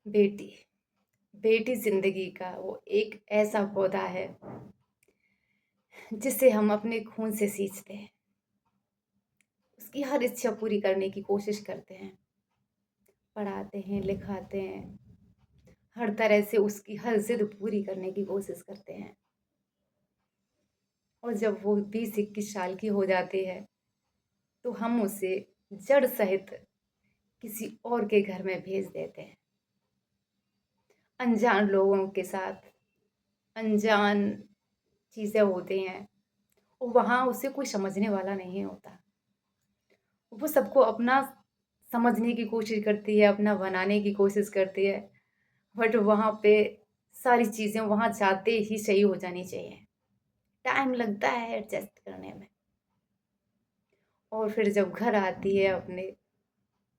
बेटी बेटी जिंदगी का वो एक ऐसा पौधा है जिसे हम अपने खून से सींचते हैं। उसकी हर इच्छा पूरी करने की कोशिश करते हैं, पढ़ाते हैं, लिखाते हैं, हर तरह से उसकी हर जिद पूरी करने की कोशिश करते हैं। और जब वो 20-21 साल की हो जाती है तो हम उसे जड़ सहित किसी और के घर में भेज देते हैं, अनजान लोगों के साथ। अनजान चीज़ें होती हैं और वहाँ उसे कोई समझने वाला नहीं होता। वो सबको अपना समझने की कोशिश करती है, अपना बनाने की कोशिश करती है, बट वहाँ पे सारी चीज़ें वहाँ जाते ही सही हो जानी चाहिए। टाइम लगता है एडजस्ट करने में। और फिर जब घर आती है अपने,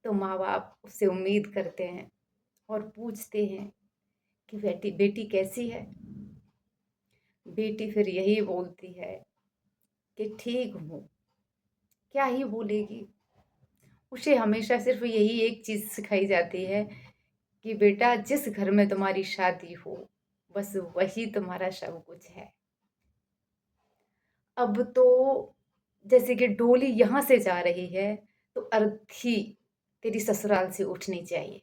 तो माँ बाप उससे उम्मीद करते हैं और पूछते हैं कि बेटी बेटी कैसी है। बेटी फिर यही बोलती है कि ठीक हूँ। क्या ही बोलेगी। उसे हमेशा सिर्फ यही एक चीज़ सिखाई जाती है कि बेटा, जिस घर में तुम्हारी शादी हो बस वही तुम्हारा सब कुछ है। अब तो जैसे कि डोली यहाँ से जा रही है तो अर्थी तेरी ससुराल से उठनी चाहिए।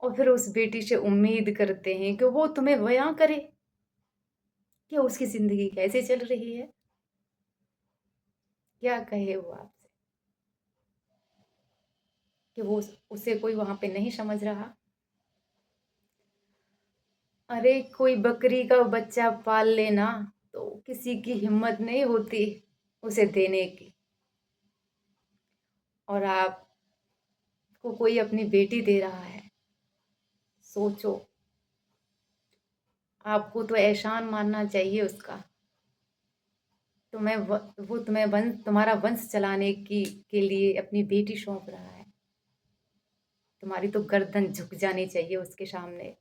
और फिर उस बेटी से उम्मीद करते हैं कि वो तुम्हें बयां करे कि उसकी जिंदगी कैसे चल रही है। क्या कहे वो आपसे कि वो उसे कोई वहां पे नहीं समझ रहा। अरे कोई बकरी का बच्चा पाल लेना तो किसी की हिम्मत नहीं होती उसे देने की। और आपको कोई अपनी बेटी दे रहा है, सोचो। आपको तो एहसान मानना चाहिए उसका। वो तुम्हें वंश, तुम्हारा वंश चलाने की के लिए अपनी बेटी सौंप रहा है। तुम्हारी तो गर्दन झुक जानी चाहिए उसके सामने।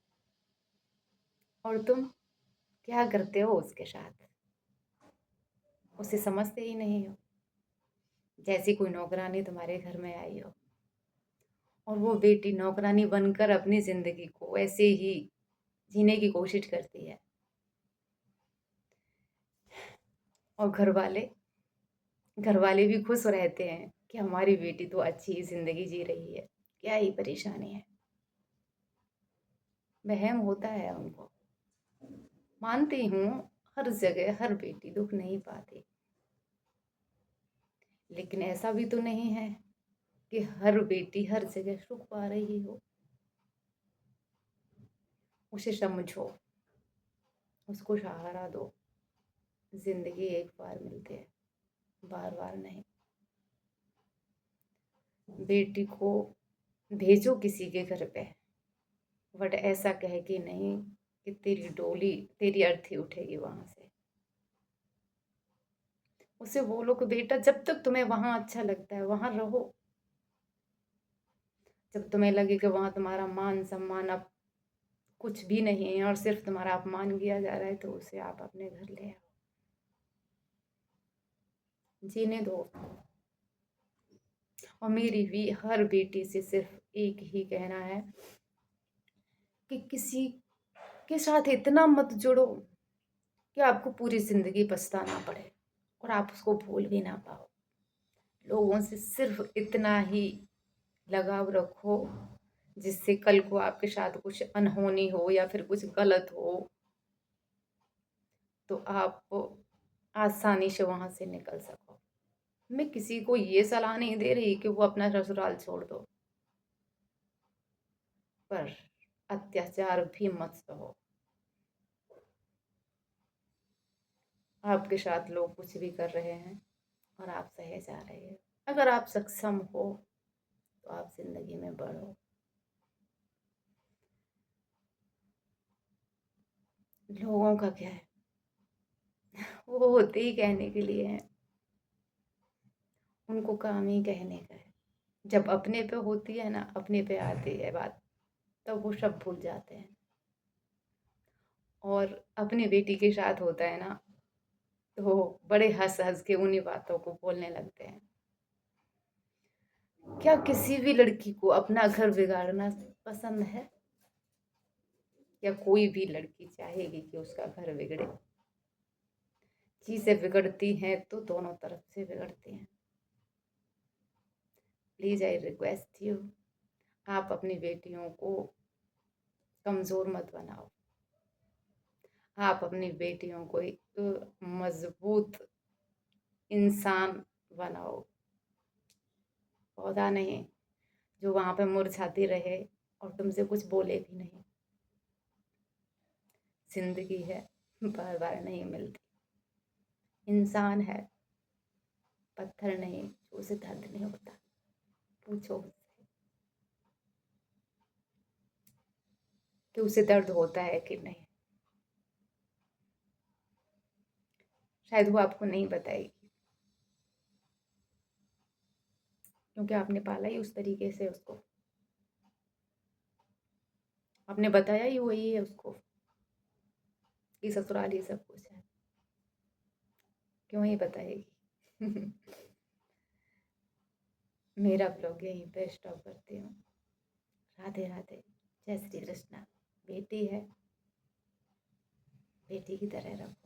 और तुम क्या करते हो उसके साथ, उसे समझते ही नहीं हो। जैसी कोई नौकरानी तुम्हारे घर में आई हो और वो बेटी नौकरानी बनकर अपनी जिंदगी को ऐसे ही जीने की कोशिश करती है। और घर वाले भी खुश रहते हैं कि हमारी बेटी तो अच्छी जिंदगी जी रही है, क्या ही परेशानी है। वहम होता है उनको। मानती हूँ, हर जगह हर बेटी दुख नहीं पाती, लेकिन ऐसा भी तो नहीं है कि हर बेटी हर जगह सुख पा रही हो। उसे समझो, उसको सहारा दो। जिंदगी एक बार मिलती है, बार बार नहीं। बेटी को भेजो किसी के घर पे, बट ऐसा कहे कि नहीं कि तेरी डोली, तेरी अर्थी उठेगी वहां से। उसे बोलो कि बेटा, जब तक तुम्हें वहां अच्छा लगता है वहां रहो। जब तुम्हें लगे कि वहां तुम्हारा मान सम्मान अब कुछ भी नहीं है और सिर्फ तुम्हारा अपमान किया जा रहा है, तो उसे आप अपने घर ले आओ। जीने दो। और मेरी भी हर बेटी से सिर्फ एक ही कहना है कि किसी के साथ इतना मत जुड़ो कि आपको पूरी जिंदगी पछताना पड़े और आप उसको भूल भी ना पाओ। लोगों से सिर्फ इतना ही लगाव रखो जिससे कल को आपके साथ कुछ अनहोनी हो या फिर कुछ गलत हो तो आप आसानी से वहां से निकल सको। मैं किसी को ये सलाह नहीं दे रही कि वो अपना ससुराल छोड़ दो, पर अत्याचार भी मत सहो। आपके साथ लोग कुछ भी कर रहे हैं और आप सहे जा रहे हो। अगर आप सक्षम हो तो आप जिंदगी में बढ़ो। लोगों का क्या है, वो होते ही कहने के लिए हैं। उनको काम ही कहने का है। जब अपने पे होती है ना, अपने पे आती है बात, तब वो सब भूल जाते हैं। और अपनी बेटी के साथ होता है ना, तो वो बड़े हंस हंस के उन्हीं बातों को बोलने लगते हैं। क्या किसी भी लड़की को अपना घर बिगाड़ना पसंद है? या कोई भी लड़की चाहेगी कि उसका घर बिगड़े? चीज़ें बिगड़ती हैं तो दोनों तरफ से बिगड़ती हैं। प्लीज़ आई रिक्वेस्ट यू, आप अपनी बेटियों को कमज़ोर मत बनाओ। आप अपनी बेटियों को एक मज़बूत इंसान बनाओ। पौधा नहीं, जो वहाँ पे मुरझाती रहे और तुमसे कुछ बोले भी नहीं। ज़िंदगी है, बार-बार नहीं मिलती। इंसान है, पत्थर नहीं, जो उसे दर्द नहीं होता। पूछो उससे कि उसे दर्द होता है कि नहीं। शायद वो आपको नहीं बताएगी, क्योंकि आपने पाला ही उस तरीके से उसको। आपने बताया ही वही है उसको कि ससुराल ही सब कुछ है। क्यों ही बताएगी। मेरा ब्लॉग यहीं पे स्टॉप करती हूँ। राधे राधे, जय श्री कृष्णा। बेटी है, बेटी की तरह रखो।